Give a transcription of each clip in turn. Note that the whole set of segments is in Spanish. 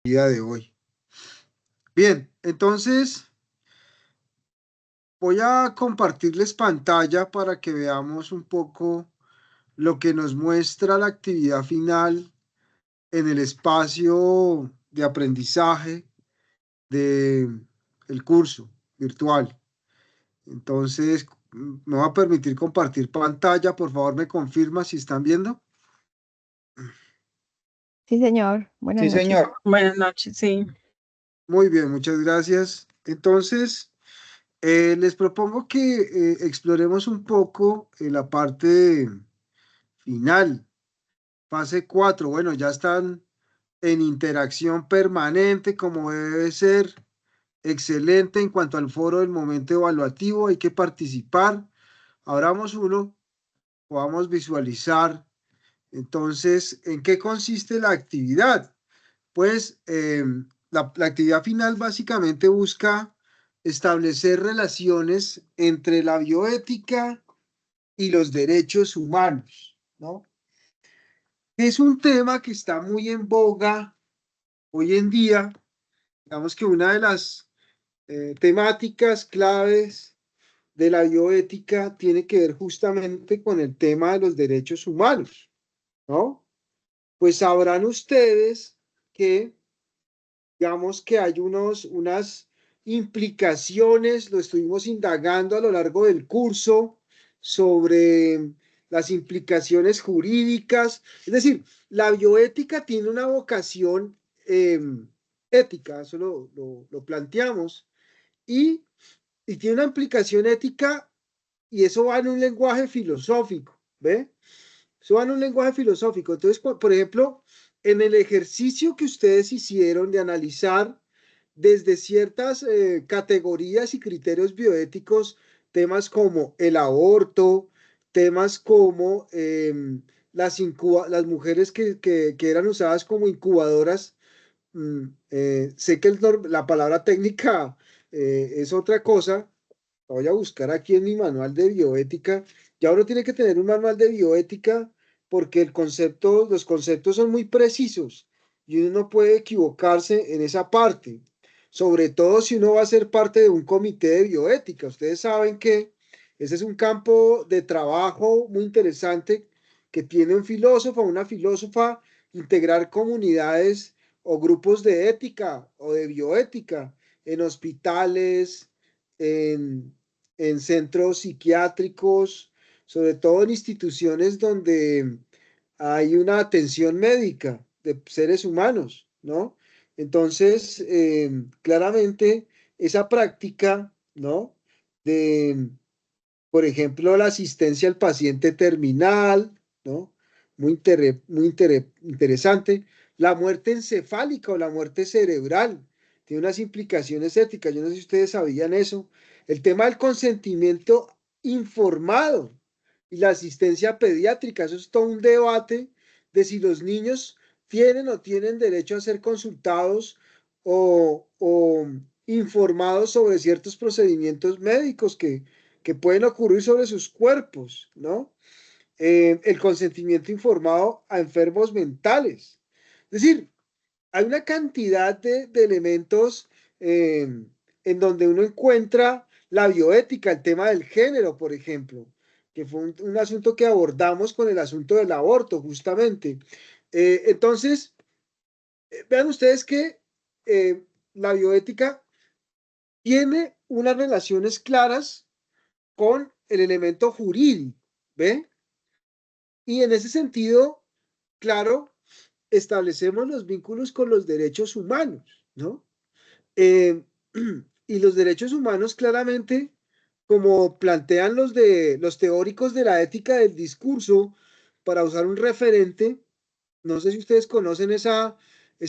día de hoy. Bien, entonces voy a compartirles pantalla para que veamos un poco lo que nos muestra la actividad final en el espacio de aprendizaje de el curso virtual. Entonces, me va a permitir compartir pantalla. Por favor, me confirma si están viendo. Sí, señor. Buenas Sí, noches. señor. Buenas noches, sí. Muy bien, muchas gracias. Entonces, les propongo que exploremos un poco la parte final, fase 4. Bueno, ya están en interacción permanente como debe ser. Excelente en cuanto al foro del momento evaluativo, hay que participar. Abramos uno, podamos visualizar. Entonces, ¿en qué consiste la actividad? Pues la actividad final básicamente busca establecer relaciones entre la bioética y los derechos humanos, ¿no? Es un tema que está muy en boga hoy en día. Digamos que una de las temáticas claves de la bioética tiene que ver justamente con el tema de los derechos humanos, ¿no? Pues sabrán ustedes que digamos que hay unas implicaciones, lo estuvimos indagando a lo largo del curso sobre las implicaciones jurídicas. Es decir, la bioética tiene una vocación ética, eso lo planteamos, y, y tiene una implicación ética y eso va en un lenguaje filosófico, ¿ve? Eso va en un lenguaje filosófico. Entonces, por ejemplo, en el ejercicio que ustedes hicieron de analizar desde ciertas categorías y criterios bioéticos, temas como el aborto, temas como las mujeres que eran usadas como incubadoras. Sé que la palabra técnica es otra cosa. La voy a buscar aquí en mi manual de bioética. Ya uno tiene que tener un manual de bioética porque los conceptos son muy precisos y uno no puede equivocarse en esa parte. Sobre todo si uno va a ser parte de un comité de bioética. Ustedes saben que ese es un campo de trabajo muy interesante que tiene un filósofo o una filósofa, integrar comunidades o grupos de ética o de bioética en hospitales, en, en centros psiquiátricos, sobre todo en instituciones donde hay una atención médica de seres humanos, ¿no? Entonces, claramente, esa práctica, ¿no? De, por ejemplo, la asistencia al paciente terminal, ¿no? Interesante. La muerte encefálica o la muerte cerebral tiene unas implicaciones éticas. Yo no sé si ustedes sabían eso. El tema del consentimiento informado y la asistencia pediátrica, eso es todo un debate de si los niños tienen o tienen derecho a ser consultados o informados sobre ciertos procedimientos médicos que pueden ocurrir sobre sus cuerpos, ¿no? El consentimiento informado a enfermos mentales. Es decir, hay una cantidad de elementos eh, en donde uno encuentra la bioética, el tema del género, por ejemplo, que fue un asunto que abordamos con el asunto del aborto, justamente. Entonces, vean ustedes que la bioética tiene unas relaciones claras con el elemento jurídico, ¿ve? Y en ese sentido, claro, establecemos los vínculos con los derechos humanos, ¿no? Eh, y los derechos humanos claramente, como plantean los teóricos de la ética del discurso, para usar un referente, no sé si ustedes conocen esa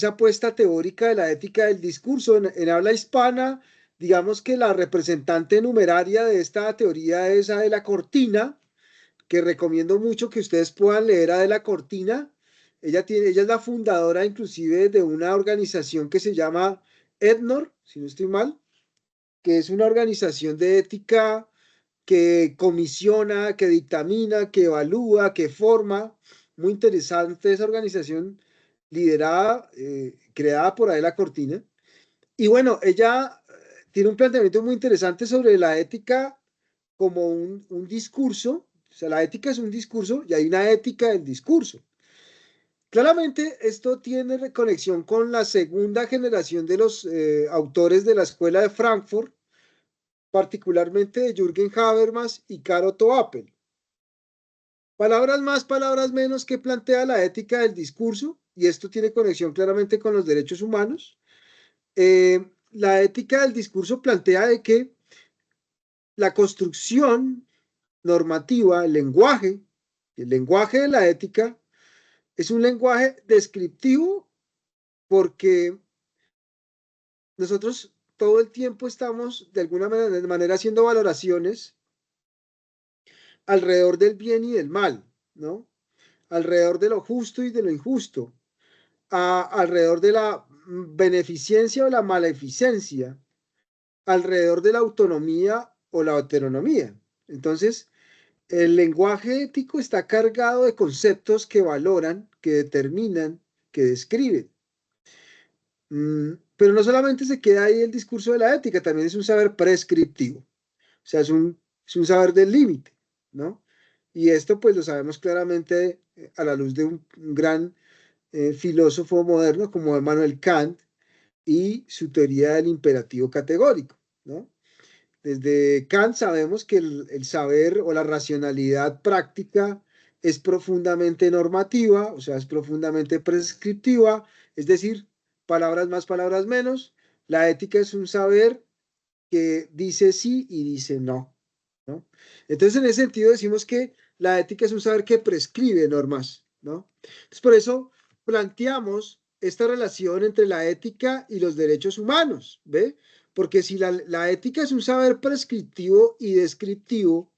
apuesta teórica de la ética del discurso en habla hispana, digamos que la representante numeraria de esta teoría es Adela Cortina, que recomiendo mucho que ustedes puedan leer Adela Cortina. Ella es la fundadora inclusive de una organización que se llama EDNOR, si no estoy mal, que es una organización de ética que comisiona, que dictamina, que evalúa, que forma. Muy interesante esa organización. liderada, creada por Adela Cortina. Y bueno, ella tiene un planteamiento muy interesante sobre la ética como un discurso. O sea, la ética es un discurso y hay una ética del discurso. Claramente, esto tiene conexión con la segunda generación de los autores de la Escuela de Frankfurt, particularmente de Jürgen Habermas y Caro Toapel. Palabras más, palabras menos que plantea la ética del discurso, y esto tiene conexión claramente con los derechos humanos. La ética del discurso plantea de que la construcción normativa, el lenguaje de la ética, es un lenguaje descriptivo porque nosotros todo el tiempo estamos de alguna manera haciendo valoraciones alrededor del bien y del mal, ¿no? Alrededor de lo justo y de lo injusto, alrededor de la beneficencia o la maleficencia, alrededor de la autonomía o la heteronomía. Entonces, el lenguaje ético está cargado de conceptos que valoran, que determinan, que describen. Pero no solamente se queda ahí el discurso de la ética, también es un saber prescriptivo, o sea, es un saber del límite, ¿no? Y esto pues lo sabemos claramente a la luz de un gran filósofo moderno como Immanuel Kant y su teoría del imperativo categórico, ¿no? Desde Kant sabemos que el saber o la racionalidad práctica es profundamente normativa, o sea, es profundamente prescriptiva, es decir, palabras más, palabras menos. La ética es un saber que dice sí y dice no, ¿no? Entonces, en ese sentido decimos que la ética es un saber que prescribe normas, ¿no? Entonces, por eso planteamos esta relación entre la ética y los derechos humanos, ¿ve? Porque si la ética es un saber prescriptivo y descriptivo,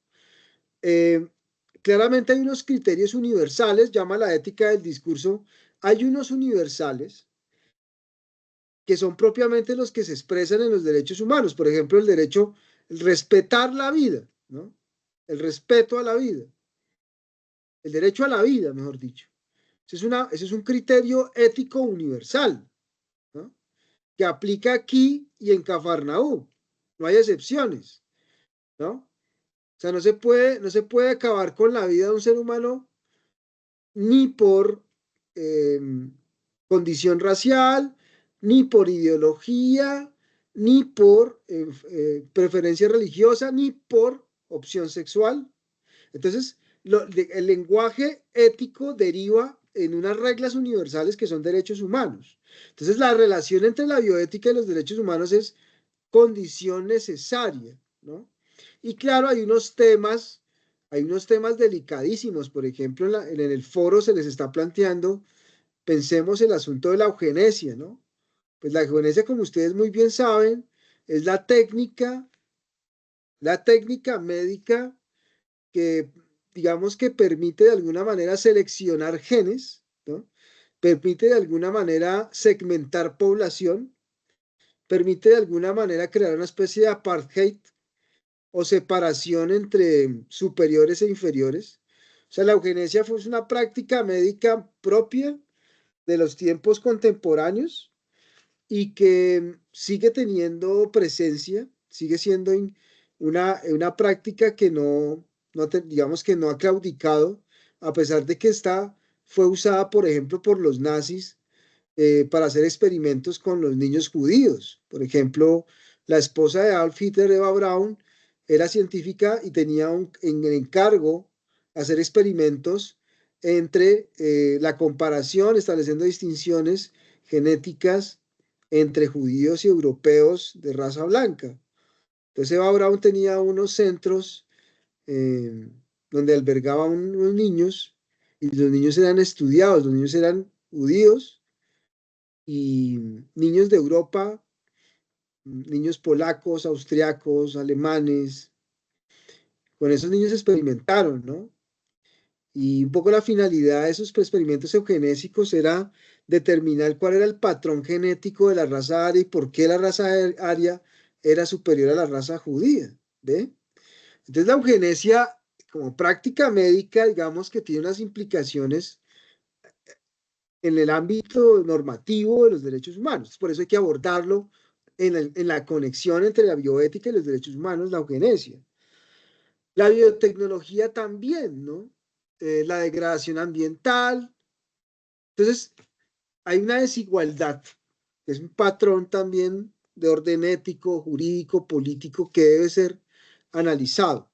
eh, claramente hay unos criterios universales, llama la ética del discurso, hay unos universales que son propiamente los que se expresan en los derechos humanos. Por ejemplo, el derecho, el respetar la vida, ¿no? El respeto a la vida, el derecho a la vida, mejor dicho. Ese es un criterio ético universal, ¿no? Que aplica aquí y en Cafarnaú. No hay excepciones, ¿no? O sea, no se puede acabar con la vida de un ser humano ni por eh, condición racial, ni por ideología, ni por preferencia religiosa, ni por opción sexual. Entonces, el lenguaje ético deriva en unas reglas universales que son derechos humanos. Entonces, la relación entre la bioética y los derechos humanos es condición necesaria, ¿no? Y claro, hay unos temas delicadísimos. Por ejemplo, en el foro se les está planteando, pensemos el asunto de la eugenesia, ¿no? Pues la eugenesia, como ustedes muy bien saben, es la técnica médica que, digamos que permite de alguna manera seleccionar genes, ¿no? Permite de alguna manera segmentar población, permite de alguna manera crear una especie de apartheid o separación entre superiores e inferiores. O sea, la eugenesia fue una práctica médica propia de los tiempos contemporáneos y que sigue teniendo presencia, sigue siendo una práctica que digamos que no ha claudicado, a pesar de que fue usada, por ejemplo, por los nazis para hacer experimentos con los niños judíos. Por ejemplo, la esposa de Adolf Hitler, Eva Braun, era científica y tenía en encargo hacer experimentos entre la comparación, estableciendo distinciones genéticas entre judíos y europeos de raza blanca. Entonces Eva Braun tenía unos centros eh, donde albergaba unos niños y los niños eran estudiados, los niños eran judíos y niños de Europa, niños polacos, austriacos, alemanes, con esos niños experimentaron, ¿no? Y un poco la finalidad de esos experimentos eugenésicos era determinar cuál era el patrón genético de la raza aria y por qué la raza aria era superior a la raza judía, ¿ve? Entonces la eugenesia como práctica médica, digamos que tiene unas implicaciones en el ámbito normativo de los derechos humanos. Por eso hay que abordarlo en la conexión entre la bioética y los derechos humanos, la eugenesia. La biotecnología también, ¿no? La degradación ambiental. Entonces, hay una desigualdad, que es un patrón también de orden ético, jurídico, político, que debe ser analizado.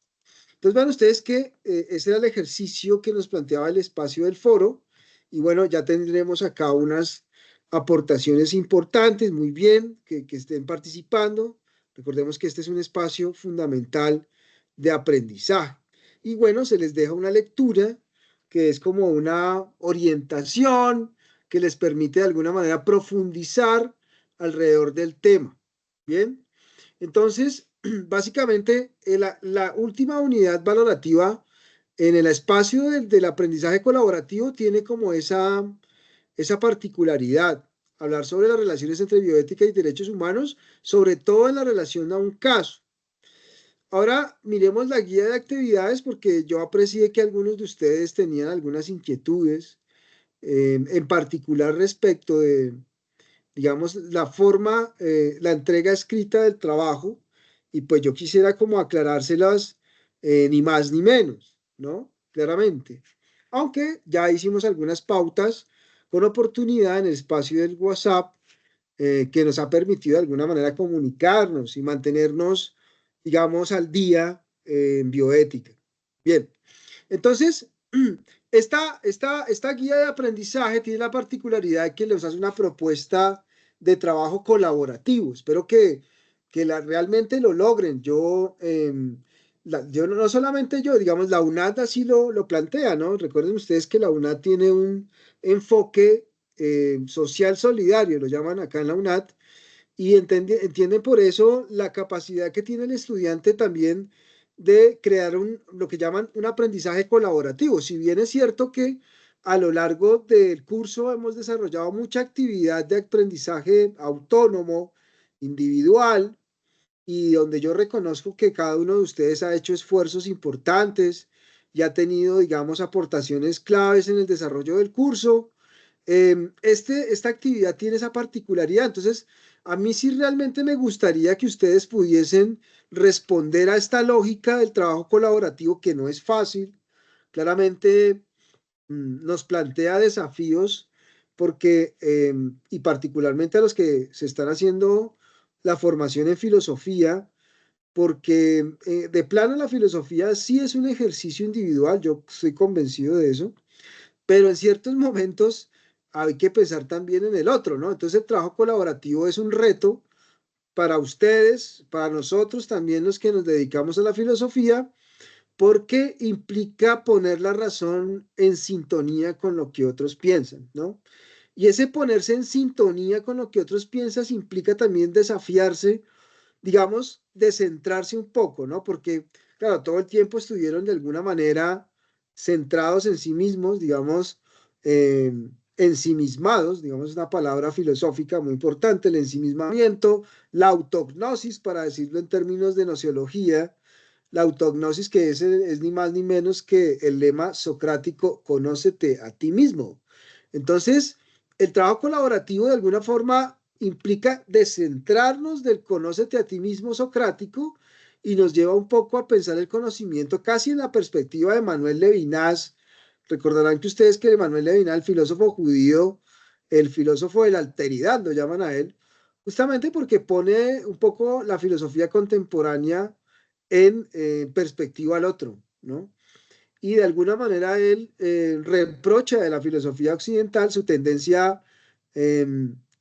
Entonces, vean ustedes que ese era el ejercicio que nos planteaba el espacio del foro. Y bueno, ya tendremos acá unas aportaciones importantes, muy bien, que estén participando. Recordemos que este es un espacio fundamental de aprendizaje. Y bueno, se les deja una lectura que es como una orientación que les permite de alguna manera profundizar alrededor del tema. Bien, entonces, básicamente, la última unidad valorativa en el espacio del aprendizaje colaborativo tiene como esa particularidad, hablar sobre las relaciones entre bioética y derechos humanos, sobre todo en la relación a un caso. Ahora miremos la guía de actividades porque yo aprecié que algunos de ustedes tenían algunas inquietudes, en particular respecto de, digamos, la forma, la entrega escrita del trabajo, y pues yo quisiera como aclarárselas, ni más ni menos, ¿no? Claramente. Aunque ya hicimos algunas pautas con oportunidad en el espacio del WhatsApp, que nos ha permitido de alguna manera comunicarnos y mantenernos, digamos, al día, en bioética. Bien, entonces, esta guía de aprendizaje tiene la particularidad de que les hace una propuesta de trabajo colaborativo. Espero que realmente lo logren. Yo no solamente yo, digamos, la UNAD así lo plantea, ¿no? Recuerden ustedes que la UNAD tiene un enfoque social solidario, lo llaman acá en la UNAD, y entienden por eso la capacidad que tiene el estudiante también de crear lo que llaman un aprendizaje colaborativo. Si bien es cierto que a lo largo del curso hemos desarrollado mucha actividad de aprendizaje autónomo, individual, y donde yo reconozco que cada uno de ustedes ha hecho esfuerzos importantes y ha tenido, digamos, aportaciones claves en el desarrollo del curso. Esta actividad tiene esa particularidad. Entonces, a mí sí realmente me gustaría que ustedes pudiesen responder a esta lógica del trabajo colaborativo, que no es fácil. Claramente, nos plantea desafíos porque, y particularmente a los que se están haciendo la formación en filosofía, porque de plano la filosofía sí es un ejercicio individual, yo estoy convencido de eso, pero en ciertos momentos hay que pensar también en el otro, ¿no? Entonces el trabajo colaborativo es un reto para ustedes, para nosotros también los que nos dedicamos a la filosofía, porque implica poner la razón en sintonía con lo que otros piensan, ¿no? Y ese ponerse en sintonía con lo que otros piensan implica también desafiarse, digamos, descentrarse un poco, ¿no? Porque, claro, todo el tiempo estuvieron de alguna manera centrados en sí mismos, digamos, eh, ensimismados, digamos, es una palabra filosófica muy importante, el ensimismamiento, la autognosis, para decirlo en términos de nociología, la autognosis que es ni más ni menos que el lema socrático, conócete a ti mismo. Entonces, el trabajo colaborativo de alguna forma implica descentrarnos del conócete a ti mismo socrático y nos lleva un poco a pensar el conocimiento casi en la perspectiva de Manuel Levinas. Recordarán que ustedes que Manuel Levinas, el filósofo judío, el filósofo de la alteridad, lo llaman a él, justamente porque pone un poco la filosofía contemporánea en perspectiva al otro, ¿no? Y de alguna manera él reprocha de la filosofía occidental su tendencia, eh,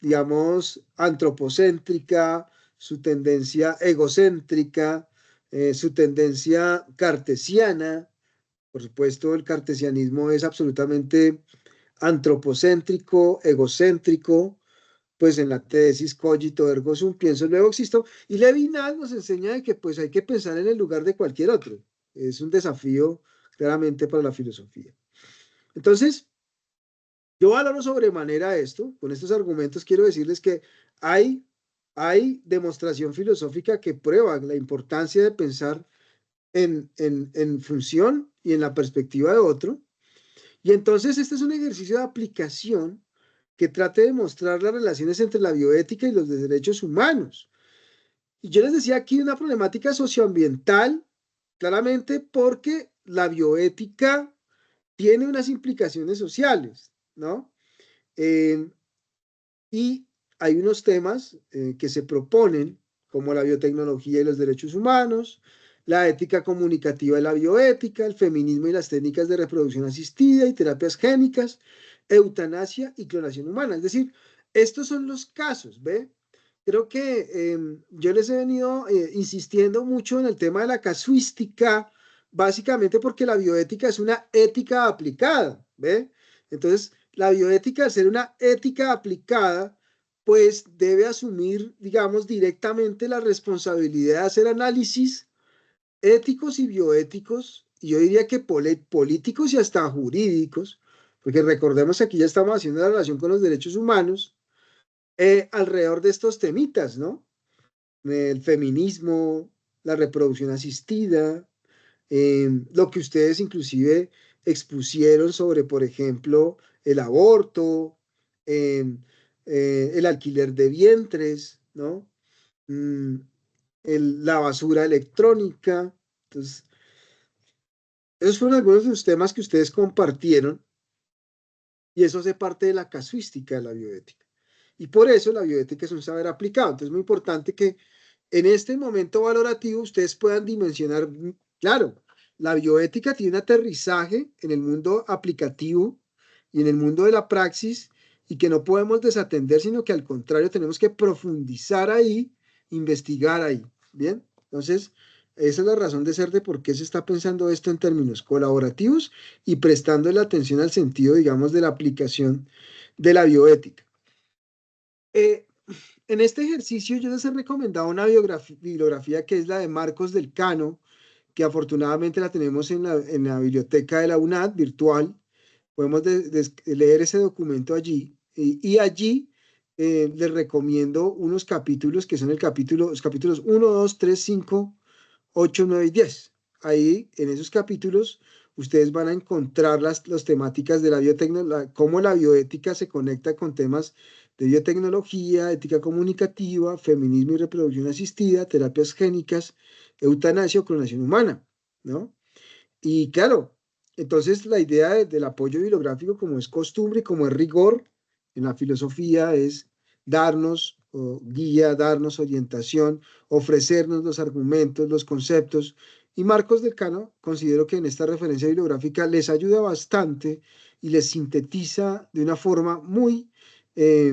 digamos, antropocéntrica, su tendencia egocéntrica, su tendencia cartesiana. Por supuesto, el cartesianismo es absolutamente antropocéntrico, egocéntrico, pues en la tesis cogito ergo sum, pienso luego existo, y Levinas nos enseña de que pues hay que pensar en el lugar de cualquier otro. Es un desafío claramente para la filosofía. Entonces, yo valoro sobremanera esto, con estos argumentos quiero decirles que hay, hay demostración filosófica que prueba la importancia de pensar en función y en la perspectiva de otro, y entonces este es un ejercicio de aplicación que trate de mostrar las relaciones entre la bioética y los derechos humanos. Y yo les decía aquí una problemática socioambiental, claramente porque la bioética tiene unas implicaciones sociales, ¿no? Eh, y hay unos temas que se proponen, como la biotecnología y los derechos humanos, la ética comunicativa y la bioética, el feminismo y las técnicas de reproducción asistida y terapias génicas, eutanasia y clonación humana. Es decir, estos son los casos, ¿ve? Creo que yo les he venido insistiendo mucho en el tema de la casuística, básicamente porque la bioética es una ética aplicada, ¿ve? Entonces, la bioética, al ser una ética aplicada, pues debe asumir, digamos, directamente la responsabilidad de hacer análisis éticos y bioéticos, y yo diría que políticos y hasta jurídicos, porque recordemos que aquí ya estamos haciendo la relación con los derechos humanos, alrededor de estos temitas, ¿no? El feminismo, la reproducción asistida, lo que ustedes inclusive expusieron sobre, por ejemplo, el aborto, eh, el alquiler de vientres, ¿no? Mm, la basura electrónica. Entonces, esos fueron algunos de los temas que ustedes compartieron y eso hace parte de la casuística de la bioética. Y por eso la bioética es un saber aplicado. Entonces es muy importante que en este momento valorativo ustedes puedan dimensionar, claro, la bioética tiene un aterrizaje en el mundo aplicativo y en el mundo de la praxis y que no podemos desatender, sino que al contrario tenemos que profundizar ahí, investigar ahí. Bien, entonces esa es la razón de ser de por qué se está pensando esto en términos colaborativos y prestando la atención al sentido, digamos, de la aplicación de la bioética. Eh, en este ejercicio yo les he recomendado una bibliografía que es la de Marcos del Cano, que afortunadamente la tenemos en la biblioteca de la UNAD virtual. Podemos leer ese documento allí y allí les recomiendo unos capítulos que son los capítulos 1, 2, 3, 5, 8, 9 y 10. Ahí, en esos capítulos, ustedes van a encontrar las temáticas de la biotecnología, cómo la bioética se conecta con temas de biotecnología, ética comunicativa, feminismo y reproducción asistida, terapias génicas, eutanasia o clonación humana, ¿no? Y claro, entonces la idea del apoyo bibliográfico, como es costumbre y como es rigor en la filosofía, es darnos guía, darnos orientación, ofrecernos los argumentos, los conceptos. Y Marcos del Cano, considero que en esta referencia bibliográfica les ayuda bastante y les sintetiza de una forma muy eh,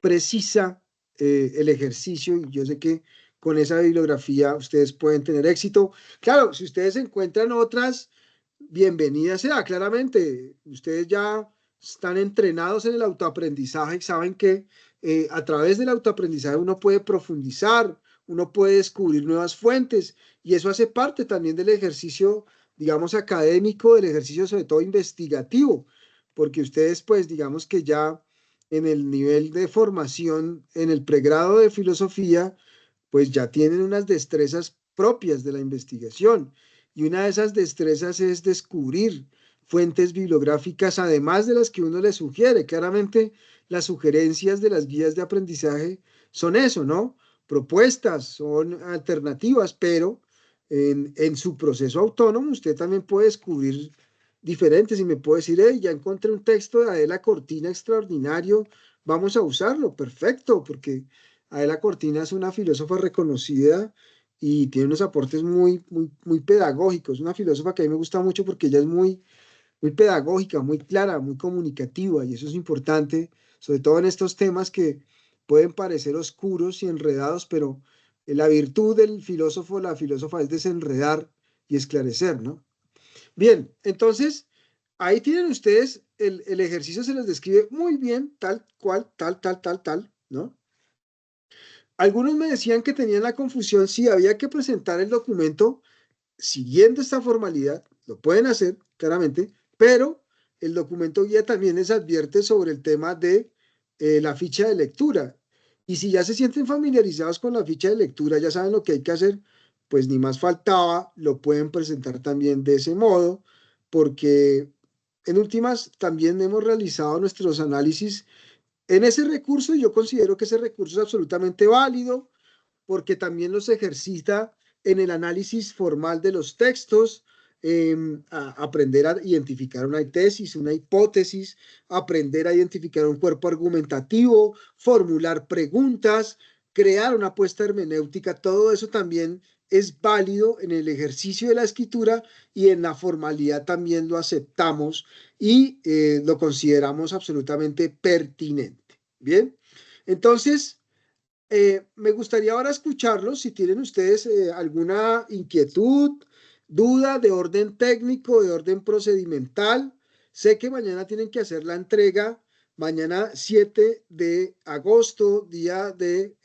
precisa el ejercicio. Y yo sé que con esa bibliografía ustedes pueden tener éxito. Claro, si ustedes encuentran otras, bienvenidas sea, claramente. Ustedes ya están entrenados en el autoaprendizaje y saben que a través del autoaprendizaje uno puede profundizar, uno puede descubrir nuevas fuentes y eso hace parte también del ejercicio, digamos, académico, del ejercicio sobre todo investigativo, porque ustedes pues digamos que ya en el nivel de formación, en el pregrado de filosofía, pues ya tienen unas destrezas propias de la investigación. Y una de esas destrezas es descubrir fuentes bibliográficas, además de las que uno le sugiere. Claramente, las sugerencias de las guías de aprendizaje son eso, ¿no? Propuestas, son alternativas, pero en su proceso autónomo usted también puede descubrir diferentes y me puede decir, hey, ya encontré un texto de Adela Cortina extraordinario, vamos a usarlo, perfecto, porque Adela Cortina es una filósofa reconocida y tiene unos aportes muy, muy, muy pedagógicos. Una filósofa que a mí me gusta mucho porque ella es muy, muy pedagógica, muy clara, muy comunicativa y eso es importante, sobre todo en estos temas que pueden parecer oscuros y enredados, pero la virtud del filósofo, la filósofa es desenredar y esclarecer, ¿no? Bien, entonces ahí tienen ustedes el ejercicio, se les describe muy bien, tal cual, tal, ¿no? Algunos me decían que tenían la confusión si había que presentar el documento siguiendo esta formalidad, lo pueden hacer claramente, pero el documento guía también les advierte sobre el tema de la ficha de lectura. Y si ya se sienten familiarizados con la ficha de lectura, ya saben lo que hay que hacer, pues ni más faltaba, lo pueden presentar también de ese modo, porque en últimas también hemos realizado nuestros análisis En ese recurso yo considero que ese recurso es absolutamente válido porque también los ejercita en el análisis formal de los textos, a aprender a identificar una tesis, una hipótesis, aprender a identificar un cuerpo argumentativo, formular preguntas, crear una apuesta hermenéutica, todo eso también es válido en el ejercicio de la escritura y en la formalidad también lo aceptamos y lo consideramos absolutamente pertinente. Bien, entonces me gustaría ahora escucharlos si tienen ustedes alguna inquietud, duda de orden técnico, de orden procedimental. Sé que mañana tienen que hacer la entrega, mañana 7 de agosto, día de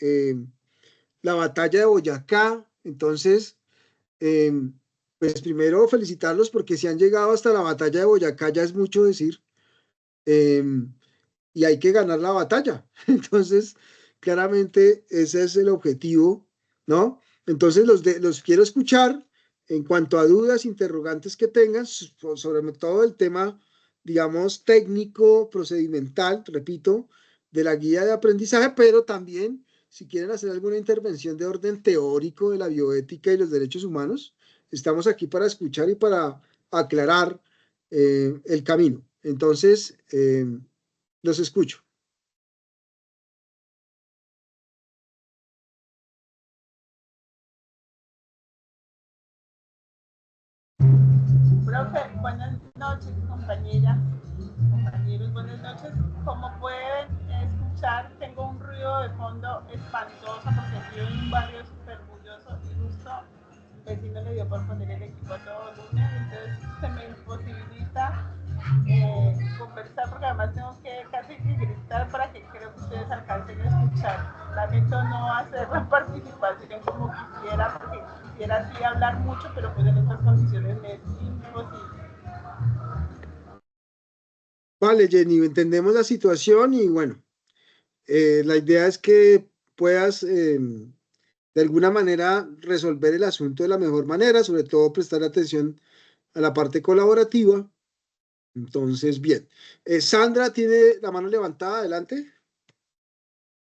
la batalla de Boyacá. Entonces, eh, pues primero felicitarlos porque si han llegado hasta la batalla de Boyacá ya es mucho decir. Eh, y hay que ganar la batalla. Entonces, claramente ese es el objetivo, ¿no? Entonces, los quiero escuchar en cuanto a dudas, interrogantes que tengan, sobre todo el tema, digamos, técnico, procedimental, repito, de la guía de aprendizaje, pero también si quieren hacer alguna intervención de orden teórico de la bioética y los derechos humanos, estamos aquí para escuchar y para aclarar el camino. Entonces, los escucho. Profe, buenas noches, compañera, compañeros, buenas noches. Como pueden escuchar, tengo un ruido de fondo espantoso porque vivo en un barrio súper bulloso y justo el vecino le dio por poner el equipo a todo volumen, entonces se me imposibilita conversar porque además tengo que casi que gritar para que creo que ustedes alcancen a escuchar. Lamento no hacer la participación como quisiera porque quisiera así hablar mucho, pero pues en estas condiciones me es imposible. Vale, Jenny, entendemos la situación y bueno, la idea es que puedas de alguna manera resolver el asunto de la mejor manera, sobre todo prestar atención a la parte colaborativa. Entonces, bien. Sandra tiene la mano levantada, adelante.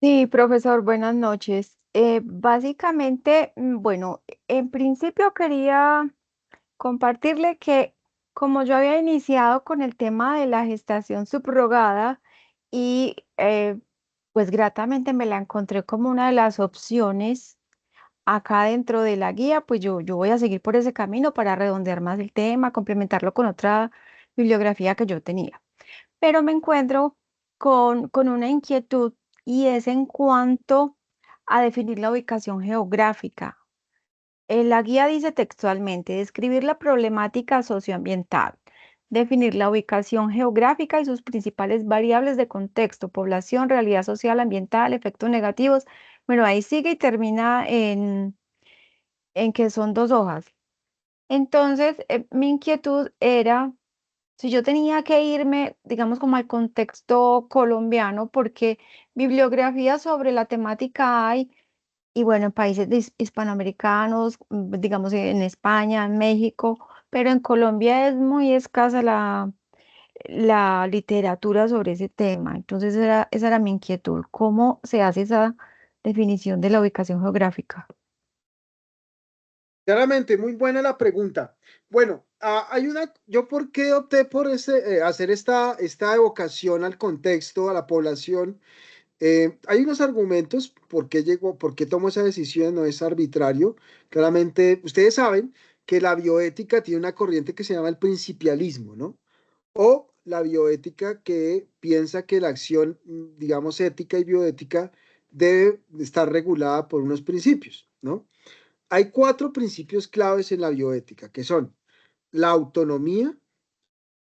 Sí, profesor, buenas noches. Básicamente, bueno, en principio quería compartirle que como yo había iniciado con el tema de la gestación subrogada y pues gratamente me la encontré como una de las opciones acá dentro de la guía, pues yo voy a seguir por ese camino para redondear más el tema, complementarlo con otra bibliografía que yo tenía, pero me encuentro con una inquietud y es en cuanto a definir la ubicación geográfica. La guía dice textualmente, describir la problemática socioambiental, definir la ubicación geográfica y sus principales variables de contexto, población, realidad social, ambiental, efectos negativos. Bueno, ahí sigue y termina en que son 2 hojas. Entonces, mi inquietud era si yo tenía que irme, digamos, como al contexto colombiano, porque bibliografía sobre la temática hay, y bueno, en países hispanoamericanos, digamos en España, en México, pero en Colombia es muy escasa la literatura sobre ese tema. Entonces, esa era mi inquietud. ¿Cómo se hace esa definición de la ubicación geográfica? Claramente, muy buena la pregunta. Bueno, yo por qué opté por hacer esta evocación al contexto, a la población. Hay unos argumentos por qué tomo esa decisión, no es arbitrario. Claramente, ustedes saben que la bioética tiene una corriente que se llama el principialismo, ¿no? O la bioética que piensa que la acción, digamos, ética y bioética debe estar regulada por unos principios, ¿no? Hay 4 principios claves en la bioética, que son la autonomía,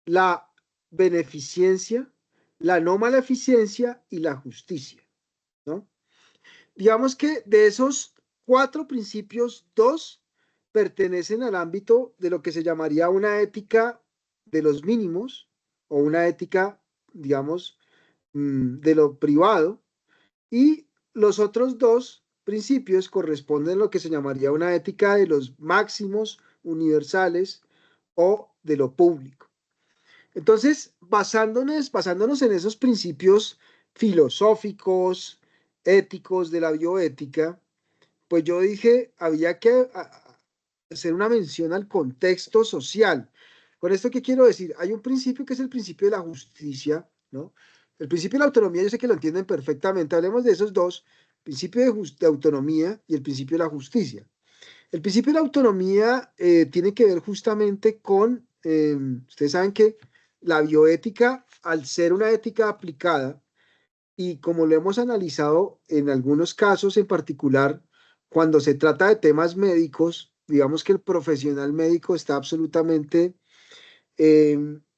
la beneficencia, la no maleficencia y la justicia, ¿no? Digamos que de esos 4 principios, 2 pertenecen al ámbito de lo que se llamaría una ética de los mínimos o una ética, digamos, de lo privado, y los otros 2 principios corresponden a lo que se llamaría una ética de los máximos universales o de lo público. Entonces, basándonos en esos principios filosóficos, éticos de la bioética, pues yo dije, había que hacer una mención al contexto social. ¿Con esto qué quiero decir? Hay un principio que es el principio de la justicia, ¿no? El principio de la autonomía, yo sé que lo entienden perfectamente. Hablemos de esos dos, principio de autonomía y el principio de la justicia. El principio de la autonomía tiene que ver justamente con, ustedes saben que la bioética, al ser una ética aplicada, y como lo hemos analizado en algunos casos en particular, cuando se trata de temas médicos, digamos que el profesional médico está absolutamente,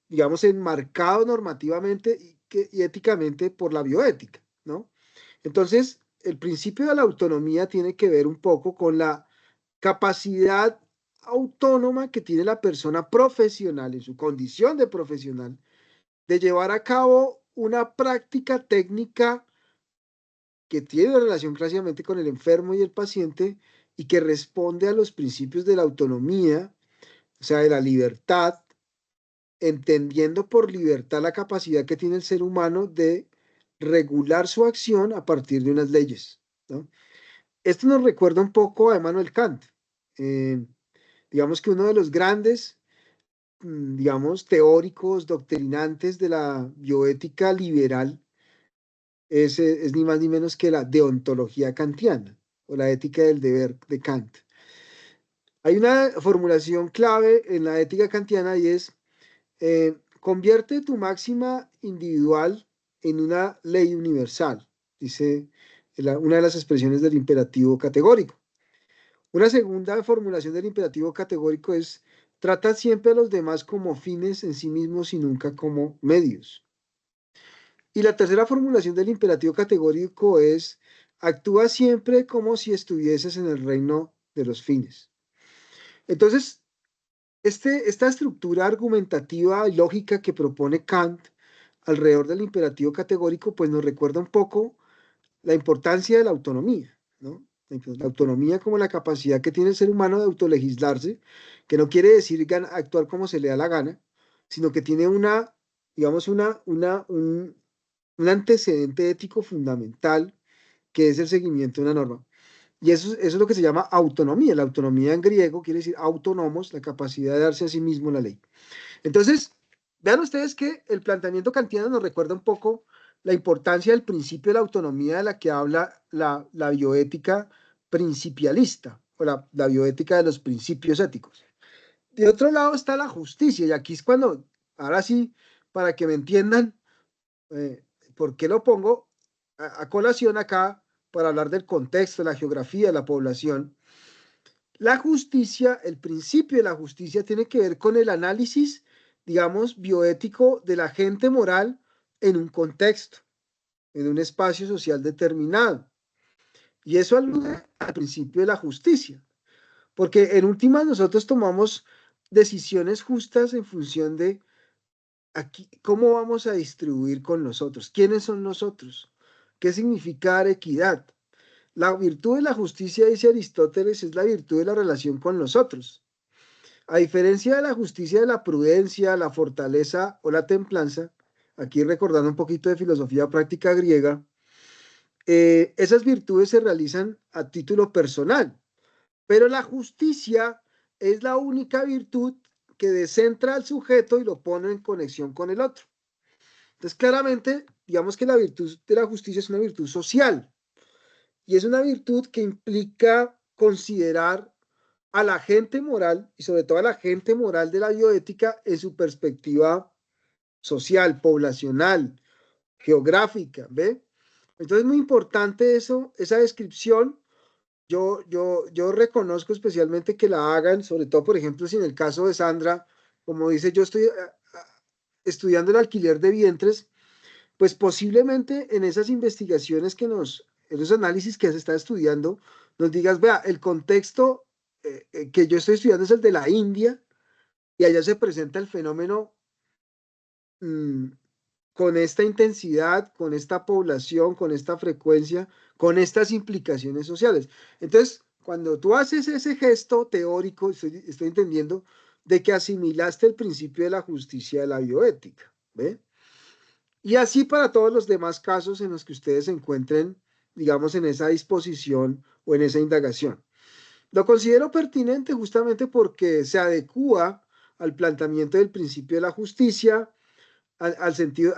digamos, enmarcado normativamente y éticamente por la bioética, ¿no? Entonces, el principio de la autonomía tiene que ver un poco con la capacidad autónoma que tiene la persona profesional en su condición de profesional de llevar a cabo una práctica técnica que tiene una relación clásicamente con el enfermo y el paciente y que responde a los principios de la autonomía, o sea, de la libertad, entendiendo por libertad la capacidad que tiene el ser humano de regular su acción a partir de unas leyes, ¿no? Esto nos recuerda un poco a Immanuel Kant. Eh, digamos que uno de los grandes, digamos, teóricos, doctrinantes de la bioética liberal es ni más ni menos que la deontología kantiana o la ética del deber de Kant. Hay una formulación clave en la ética kantiana y es, convierte tu máxima individual en una ley universal, dice una de las expresiones del imperativo categórico. Una segunda formulación del imperativo categórico es, trata siempre a los demás como fines en sí mismos y nunca como medios. Y la tercera formulación del imperativo categórico es, actúa siempre como si estuvieses en el reino de los fines. Entonces, esta estructura argumentativa y lógica que propone Kant alrededor del imperativo categórico, pues nos recuerda un poco la importancia de la autonomía, ¿no? La autonomía como la capacidad que tiene el ser humano de autolegislarse, que no quiere decir actuar como se le da la gana, sino que tiene una, digamos, un antecedente ético fundamental que es el seguimiento de una norma. Y eso es lo que se llama autonomía. La autonomía en griego quiere decir autónomos, la capacidad de darse a sí mismo la ley. Entonces, vean ustedes que el planteamiento kantiano nos recuerda un poco la importancia del principio de la autonomía de la que habla la bioética principialista o la bioética de los principios éticos. De otro lado está la justicia, y aquí es cuando, ahora sí, para que me entiendan, eh, ¿por qué lo pongo a colación acá para hablar del contexto, la geografía, la población? La justicia, el principio de la justicia tiene que ver con el análisis, digamos, bioético del agente moral en un contexto, en un espacio social determinado. Y eso alude al principio de la justicia, porque en últimas nosotros tomamos decisiones justas en función de aquí, ¿cómo vamos a distribuir con nosotros? ¿Quiénes son nosotros? ¿Qué significa dar equidad? La virtud de la justicia, dice Aristóteles, es la virtud de la relación con los otros. A diferencia de la justicia de la prudencia, la fortaleza o la templanza, aquí recordando un poquito de filosofía práctica griega, esas virtudes se realizan a título personal, pero la justicia es la única virtud que descentra al sujeto y lo pone en conexión con el otro. Entonces, claramente, digamos que la virtud de la justicia es una virtud social y es una virtud que implica considerar a la gente moral y sobre todo a la gente moral de la bioética en su perspectiva social, poblacional, geográfica, ¿ve? Entonces es muy importante eso, esa descripción. Yo reconozco especialmente que la hagan, sobre todo, por ejemplo, si en el caso de Sandra, como dice, yo estoy estudiando el alquiler de vientres, pues posiblemente en esas investigaciones en esos análisis que se está estudiando, nos digas, vea, el contexto que yo estoy estudiando es el de la India y allá se presenta el fenómeno mmm, con esta intensidad, con esta población, con esta frecuencia, con estas implicaciones sociales. Entonces, cuando tú haces ese gesto teórico, estoy entendiendo de que asimilaste el principio de la justicia de la bioética, ¿ve? Y así para todos los demás casos en los que ustedes se encuentren, digamos, en esa disposición o en esa indagación. Lo considero pertinente justamente porque se adecúa al planteamiento del principio de la justicia, al sentido,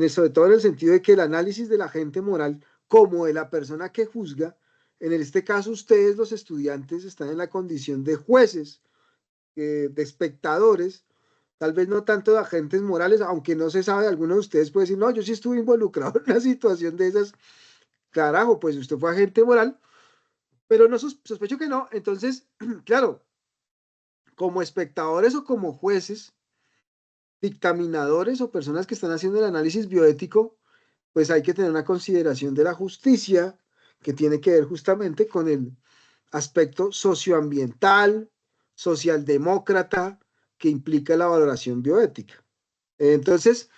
sobre todo en el sentido de que el análisis del agente moral como de la persona que juzga, en este caso ustedes los estudiantes están en la condición de jueces, de espectadores, tal vez no tanto de agentes morales, aunque no se sabe, alguno de ustedes puede decir, no, yo sí estuve involucrado en una situación de esas, carajo, pues usted fue agente moral, pero no sospecho que no, entonces, claro, como espectadores o como jueces, dictaminadores o personas que están haciendo el análisis bioético, pues hay que tener una consideración de la justicia que tiene que ver justamente con el aspecto socioambiental, socialdemócrata, que implica la valoración bioética. Entonces,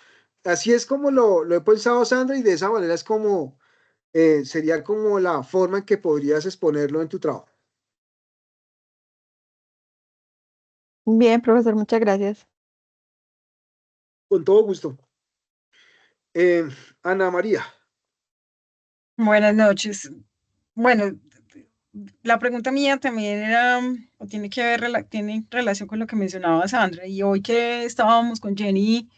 así es como lo he pensado, Sandra, y de esa manera es como sería como la forma en que podrías exponerlo en tu trabajo. Bien, profesor, muchas gracias. Con todo gusto. Eh, Ana María. Buenas noches. Bueno, la pregunta mía también era, o tiene que ver, tiene relación con lo que mencionaba Sandra. Y hoy que estábamos con Jenny,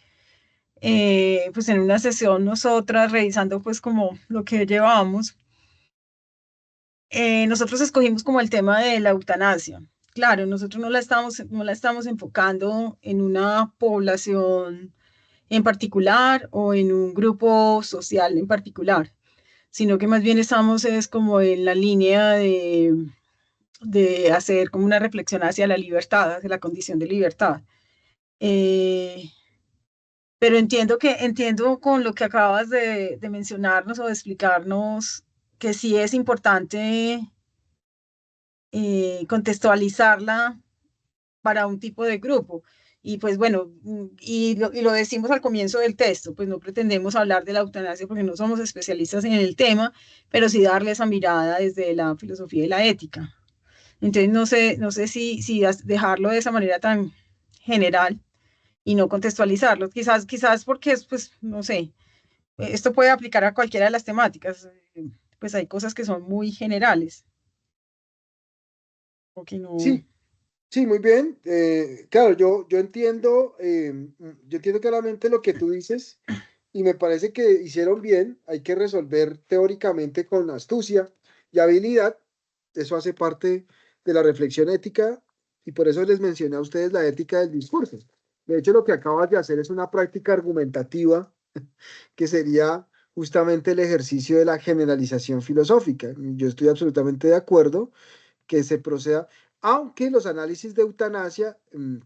pues en una sesión nosotras revisando pues como lo que llevábamos, nosotros escogimos como el tema de la eutanasia. Claro, nosotros no la estamos enfocando en una población en particular o en un grupo social en particular, sino que más bien estamos es como en la línea de hacer como una reflexión hacia la libertad, hacia la condición de libertad. Eh, pero entiendo con lo que acabas de mencionarnos o de explicarnos que sí es importante contextualizarla para un tipo de grupo. Y pues bueno, y lo decimos al comienzo del texto, pues no pretendemos hablar de la eutanasia porque no somos especialistas en el tema, pero sí darle esa mirada desde la filosofía y la ética. Entonces no sé si dejarlo de esa manera tan general y no contextualizarlo. Quizás porque es, pues, no sé, esto puede aplicar a cualquiera de las temáticas, pues hay cosas que son muy generales, o que no. Sí, sí, muy bien. Claro, yo entiendo claramente lo que tú dices y me parece que hicieron bien. Hay que resolver teóricamente con astucia y habilidad. Eso hace parte de la reflexión ética y por eso les mencioné a ustedes la ética del discurso. De hecho, lo que acabas de hacer es una práctica argumentativa que sería justamente el ejercicio de la generalización filosófica. Yo estoy absolutamente de acuerdo que se proceda, aunque los análisis de eutanasia,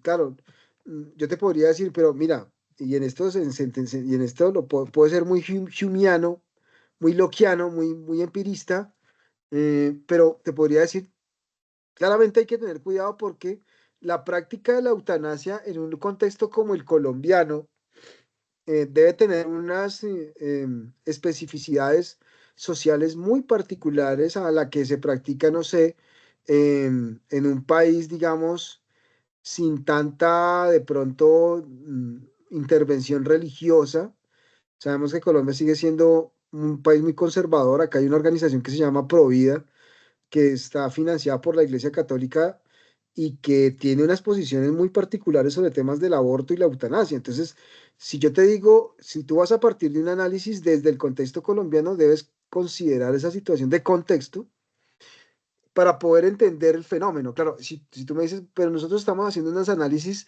claro, yo te podría decir, pero mira, y en esto, y en esto puede ser muy humiano, muy lockeano, muy empirista, pero te podría decir, claramente hay que tener cuidado porque la práctica de la eutanasia en un contexto como el colombiano, debe tener unas especificidades sociales muy particulares a la que se practica, no sé, en un país, digamos, sin tanta, de pronto, intervención religiosa. Sabemos que Colombia sigue siendo un país muy conservador. Acá hay una organización que se llama Provida, que está financiada por la Iglesia Católica y que tiene unas posiciones muy particulares sobre temas del aborto y la eutanasia. Entonces, si yo te digo, si tú vas a partir de un análisis desde el contexto colombiano, debes considerar esa situación de contexto para poder entender el fenómeno. Claro, si tú me dices, pero nosotros estamos haciendo unos análisis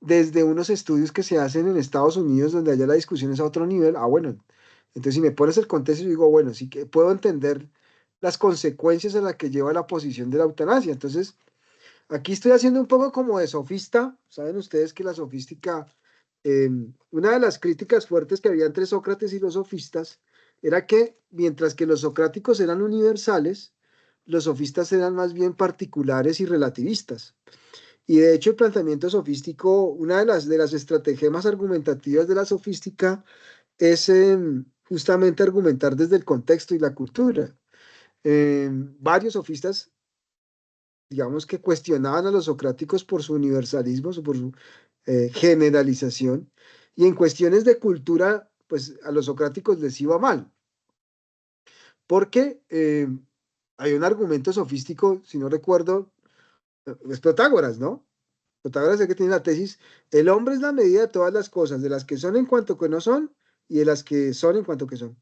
desde unos estudios que se hacen en Estados Unidos, donde allá la discusión es a otro nivel, bueno, entonces si me pones el contexto, yo digo, bueno, sí que puedo entender las consecuencias a las que lleva la posición de la eutanasia. Entonces, aquí estoy haciendo un poco como de sofista. Saben ustedes que la sofística, una de las críticas fuertes que había entre Sócrates y los sofistas era que mientras que los socráticos eran universales, los sofistas eran más bien particulares y relativistas. Y de hecho el planteamiento sofístico, una de las estratagemas argumentativas de la sofística es justamente argumentar desde el contexto y la cultura. Varios sofistas, digamos que cuestionaban a los socráticos por su universalismo, por su generalización, y en cuestiones de cultura pues a los socráticos les iba mal, porque hay un argumento sofístico, si no recuerdo, es Protágoras, ¿no? Protágoras es el que tiene la tesis, el hombre es la medida de todas las cosas, de las que son en cuanto que no son y de las que son en cuanto que son.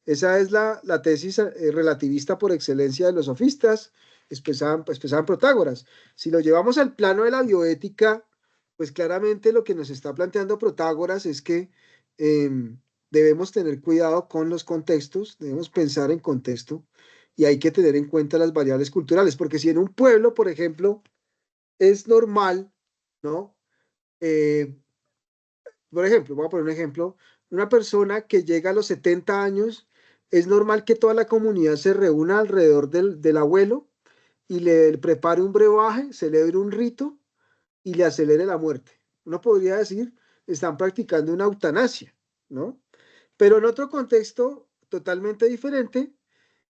Esa es la tesis relativista por excelencia de los sofistas, expresaban Protágoras. Si lo llevamos al plano de la bioética, pues claramente lo que nos está planteando Protágoras es que debemos tener cuidado con los contextos, debemos pensar en contexto y hay que tener en cuenta las variables culturales, porque si en un pueblo, por ejemplo, es normal, ¿no? Por ejemplo, voy a poner un ejemplo, una persona que llega a los 70 años, es normal que toda la comunidad se reúna alrededor del abuelo y le prepare un brebaje, celebre un rito y le acelere la muerte. Uno podría decir, están practicando una eutanasia, ¿no? Pero en otro contexto totalmente diferente,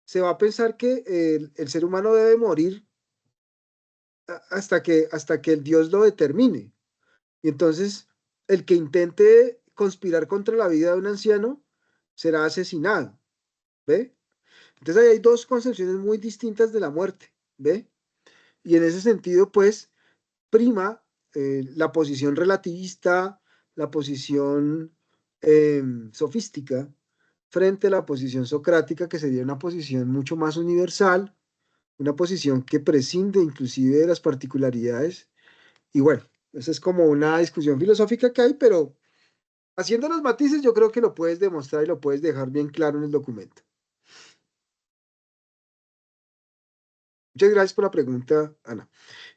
se va a pensar que el ser humano debe morir hasta que el Dios lo determine. Y entonces, el que intente conspirar contra la vida de un anciano será asesinado, ¿ve? Entonces ahí hay dos concepciones muy distintas de la muerte, ¿ve? Y en ese sentido, pues, prima la posición relativista, la posición sofística, frente a la posición socrática, que sería una posición mucho más universal, una posición que prescinde inclusive de las particularidades. Y bueno, esa es como una discusión filosófica que hay, pero haciendo los matices yo creo que lo puedes demostrar y lo puedes dejar bien claro en el documento. Muchas gracias por la pregunta, Ana.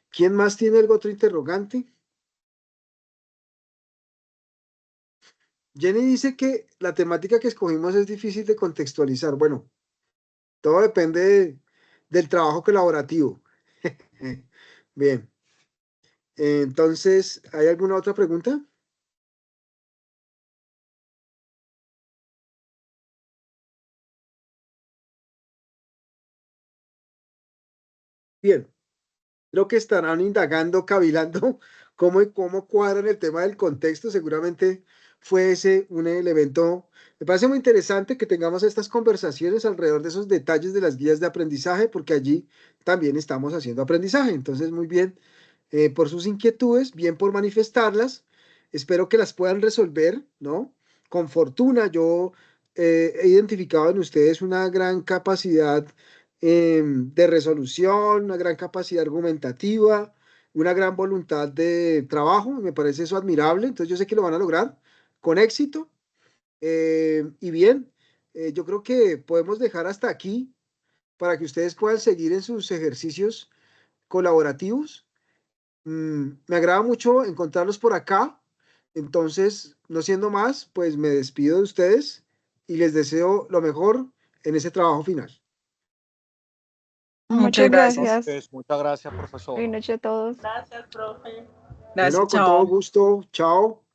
¿Quién más tiene algún otro interrogante? Jenny dice que la temática que escogimos es difícil de contextualizar. Bueno, todo depende del trabajo colaborativo. Bien. Entonces, ¿hay alguna otra pregunta? Bien. Creo que estarán indagando, cavilando cómo cuadran el tema del contexto. Seguramente fue ese un elemento. Me parece muy interesante que tengamos estas conversaciones alrededor de esos detalles de las guías de aprendizaje, porque allí también estamos haciendo aprendizaje. Entonces, muy bien por sus inquietudes, bien por manifestarlas. Espero que las puedan resolver, ¿no? Con fortuna, yo he identificado en ustedes una gran capacidad de resolución, una gran capacidad argumentativa, una gran voluntad de trabajo. Me parece eso admirable. Entonces, yo sé que lo van a lograr con éxito. Y bien, yo creo que podemos dejar hasta aquí para que ustedes puedan seguir en sus ejercicios colaborativos. Me agrada mucho encontrarlos por acá. Entonces, no siendo más, pues me despido de ustedes y les deseo lo mejor en ese trabajo final. Muchas Muchas gracias. gracias. Muchas gracias, profesor. Buenas noches a todos. Gracias, profe. Gracias, Bueno, con todo chao. gusto. Chao.